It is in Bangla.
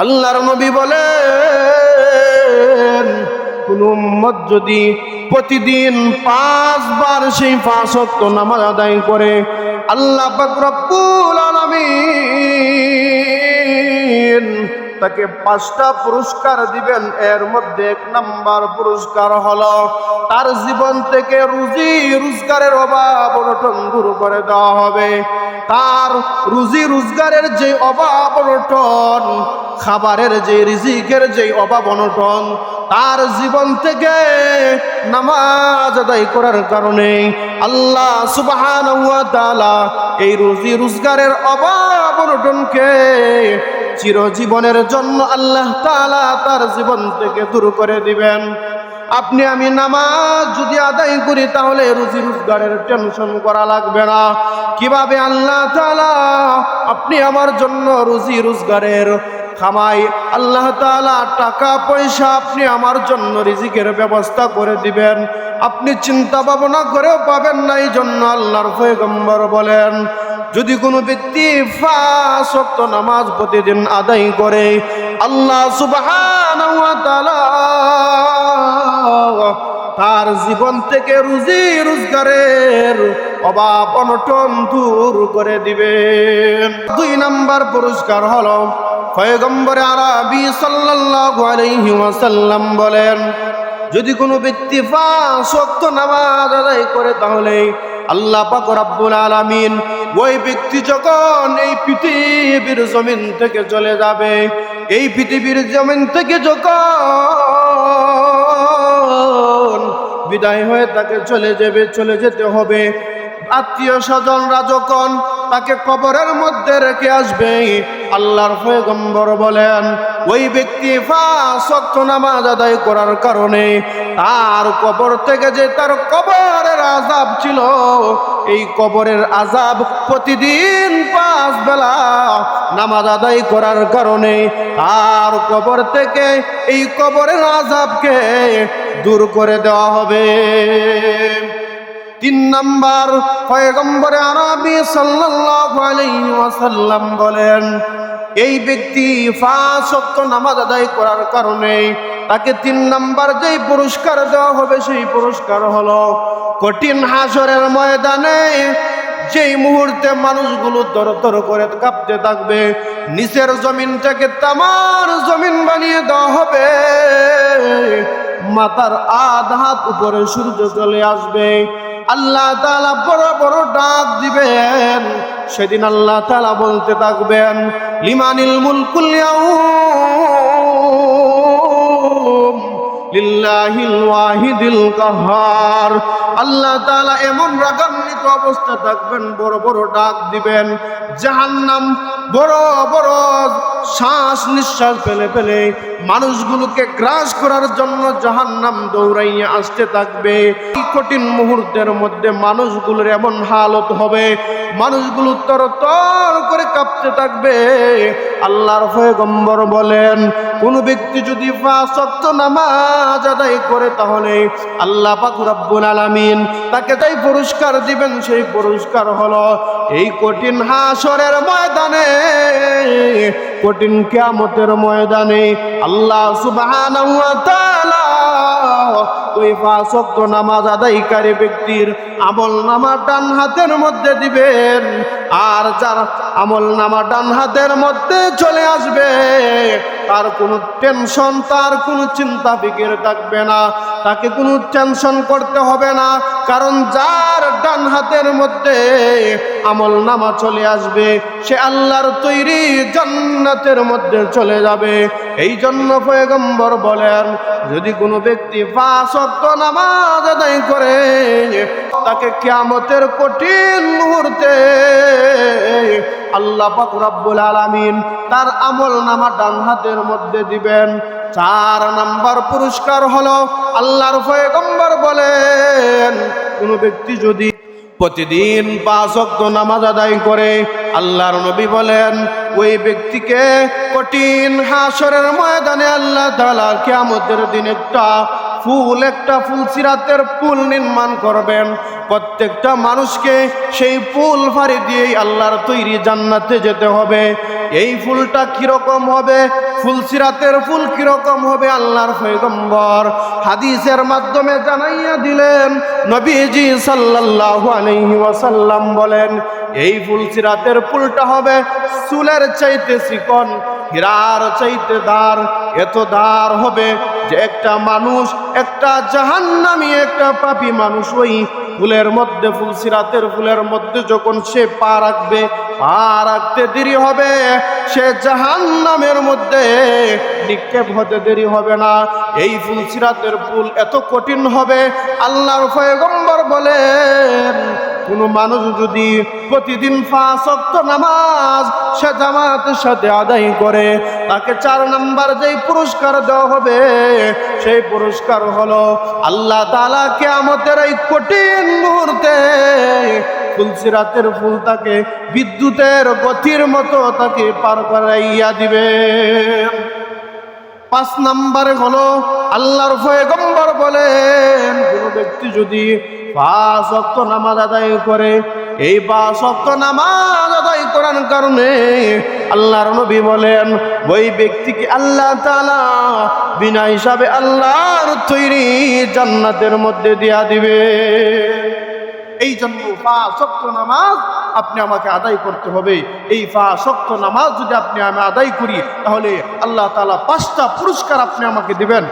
আল্লাহর নবী বলেন, কোন উম্মত যদি প্রতিদিন 5 বার সেই 5 ওয়াক্ত নামাজ আদায় করে, আল্লাহ পাক রব্বুল আলামিন তাকে 5টা পুরস্কার দিবেন। এর মধ্যে 1 নাম্বার পুরস্কার হলো তার জীবন থেকে রুজি রোজগারের অভাব অনটন দূর করে দেওয়া হবে। তার রুজি রোজগারের যে অভাব অনটন, খাবারের যে রিজিকের যে অভাব অনটন, তার জীবন থেকে নামাজ আদায় করার কারণে আল্লাহ সুবহানাহু ওয়া তাআলা এই রুজি রোজগারের অভাব অনটনকে চিরজীবনের জন্য আল্লাহ তাআলা তার জীবন থেকে দূর করে দিবেন। আপনি আমি নামাজ যদি আদায় করি তাহলে রুজি রোজগারের টেনশন করা লাগবে না। কিভাবে আল্লাহ তাআলা আপনি আমার জন্য রুজি রোজগারের খামাই, আল্লাহ তাআলা টাকা পয়সা আপনি আমার জন্য রিজিকের ব্যবস্থা করে দিবেন, আপনি চিন্তা ভাবনা করেও পাবেন না। এই জন্য আল্লাহর পয়গম্বর বলেন, যদি কোনো ব্যক্তি 5 ওয়াক্ত নামাজ প্রতিদিন আদায় করে, আল্লাহ সুবহানাহু ওয়া তাআলা তার জীবন থেকে রুজি রোজগারের অভাব অনটন দূর করে দিবেন। 2 নাম্বার পুরস্কার হলো পয়গম্বর আরবি সাল্লাল্লাহু আলাইহি ওয়াসাল্লাম বলেন, যদি কোনো ব্যক্তি 5 ওয়াক্ত নামাজ আদায় করে তাহলে আল্লাহ পাক রব্বুল আলামিন ওই ব্যক্তি যখন এই পৃথিবীর জমিন থেকে চলে যাবে, এই পৃথিবীর জমিন থেকে যখন বিদায় হয়ে তাকে চলে যেতে হবে, আত্মীয় স্বজনরা যখন তাকে কবরের মধ্যে রেখে আসবে, আল্লাহর পয়গম্বর বলেন ওই ব্যক্তি 5 ওয়াক্ত নামাজ আদায় করার কারণে তার কবর থেকে যে তার কবরের আযাব ছিল, এই কবরের আযাব প্রতিদিন 5 বেলা নামাজ আদায় করার কারণে তার কবর থেকে এই কবরের আযাবকে দূর করে দেওয়া হবে। 3 নাম্বার পয়গম্বর আরবি সাল্লাল্লাহু আলাইহি ওয়াসাল্লাম বলেন, এই ব্যক্তি 5 ওয়াক্ত নামাজ আদায় করার কারণে তাকে 3 নাম্বার যেই পুরস্কার দেওয়া হবে সেই পুরস্কার হলো কঠিন হাসরের ময়দানে যেই মুহূর্তে মানুষগুলো দরদর করে কাঁপতে থাকবে, নিচের জমিনটাকে তামার জমিন বানিয়ে দেওয়া হবে, মাথার আধ হাত উপরে সূর্য চলে আসবে, আল্লাহ তাআলা বড় বড় ডাক দিবেন। সেদিন আল্লাহ তাআলা বলতে থাকবেন, লিমানিল মুলকুল ইয়াউম লিল্লাহিল ওয়াহিদিল কাহ্হার। আল্লাহ তাআলা এমন রাগান্বিত অবস্থা থাকবেন, বড় বড় ডাক দিবেন, জাহান্নাম বড় বড় শ্বাস নিঃশ্বাস ফেলে ফেলে মানুষগুলোকে গ্রাস করার জন্য জাহান্নাম দৌড়াইয়া আসতে থাকবে। এই কঠিন মুহূর্তের মধ্যে মানুষগুলোর এমন হালত হবে, মানুষগুলো তরতর করে কাঁপতে থাকবে। আল্লাহর পয়গম্বর বলেন, কোন ব্যক্তি যদি 5 ওয়াক্ত নামাজ আদায় করে তাহলে আল্লাহ পাক রব্বুল আলামিন তাকে তাই পুরস্কার দিবেন। সেই পুরস্কার হলো এই কঠিন হাসরের ময়দানে, কঠিন কিয়ামতের ময়দানে আল্লাহ সুবহানাহু ওয়া তাআলা ওই 5 ওয়াক্ত নামাজ আদায়কারী ব্যক্তির আমলনামা ডান হাতের মধ্যে দিবেন। আর যার আমলনামা ডান হাতের মধ্যে চলে আসবে তার কোনো টেনশন, তার কোনো চিন্তা ফিকির থাকবে না, তাকে কোনো টেনশন করতে হবে না, কারণ যার ডান হাতের মধ্যে আমলনামা চলে আসবে সে আল্লাহর তৈরি জান্নাতের মধ্যে চলে যাবে। এই জন্য পয়গম্বর বলেন, যদি কোনো ব্যক্তি 5 ওয়াক্ত নামাজ আদায় করে তাকে কিয়ামতের কঠিন মুহূর্তে আল্লাহ পাক রব্বুল আলামিন তার আমলনামা ডান হাতের মধ্যে দিবেন। 4 নাম্বার পুরস্কার হলো, আল্লাহর পয়গম্বর বলেন, কোন ব্যক্তি যদি প্রতিদিন 5 ওয়াক্ত নামাজ আদায় করে, আল্লাহর নবী বলেন ওই ব্যক্তিকে কঠিন হাসরের ময়দানে আল্লাহ তাআলা কিয়ামতের দিন একটা ফুলসিরাতের পুল নির্মাণ করবেন। প্রত্যেকটা মানুষকে সেই পুল পাড়ি দিয়েই আল্লাহর তৈরি জান্নাতে যেতে হবে। এই ফুলটা কিরকম হবে, ফুলসিরাতের ফুল কিরকম হবে আল্লাহর পয়গম্বর হাদিসের মাধ্যমে জানাইয়া দিলেন। নবীজি সাল্লাল্লাহু আলাইহি ওয়াসাল্লাম বলেন, এই ফুলসিরাতের ফুলটা হবে চুলের চাইতে চিকন, হীরার চাইতে দার, এত দার হবে যে একটা মানুষ, একটা জাহান্নামী, একটা পাপী মানুষ ওই ফুলের মধ্যে, ফুলসিরাতের ফুলের মধ্যে যখন সে পা রাখবে, পা রাখতে দেরি হবে, সে জাহান্নামের মধ্যে নিক্ষেপ হতে দেরি হবে না। এই ফুলসিরাতের ফুল এত কঠিন হবে, আল্লাহর পয়গম্বর বলেন, কোন মানুষ যদি প্রতিদিন 5 ওয়াক্ত নামাজ সে জামাতের সাথে আদায় করে, তাকে 4 নাম্বার যেই পুরস্কার দেওয়া হবে, সেই পুরস্কার হলো আল্লাহ তাআলা কিয়ামতের এই কঠিন মুহূর্তে ফুলসিরাতের ফুল তাকে বিদ্যুতের গতির মতো তাকে পার করাইয়া দিবে। 5 নম্বরে হলো আল্লাহর পয়গম্বর বলেন, কোন ব্যক্তি যদি 5 ওয়াক্ত নামাজ আদায় করে, এই 5 ওয়াক্ত নামাজ আদায় করার কারণে আল্লাহর নবী বলেন, ওই ব্যক্তিকে আল্লাহ তাআলা বিনা হিসাবে আল্লাহর তৈরি জান্নাতের মধ্যে দিয়া দিবে। এই জন্য 5 ওয়াক্ত নামাজ আপনি আমাকে আদায় করতে হবে। এই 5 ওয়াক্ত নামাজ যদি আমি আদায় করি, তাহলে আল্লাহ তাআলা 5টা পুরস্কার আপনি আমাকে দিবেন।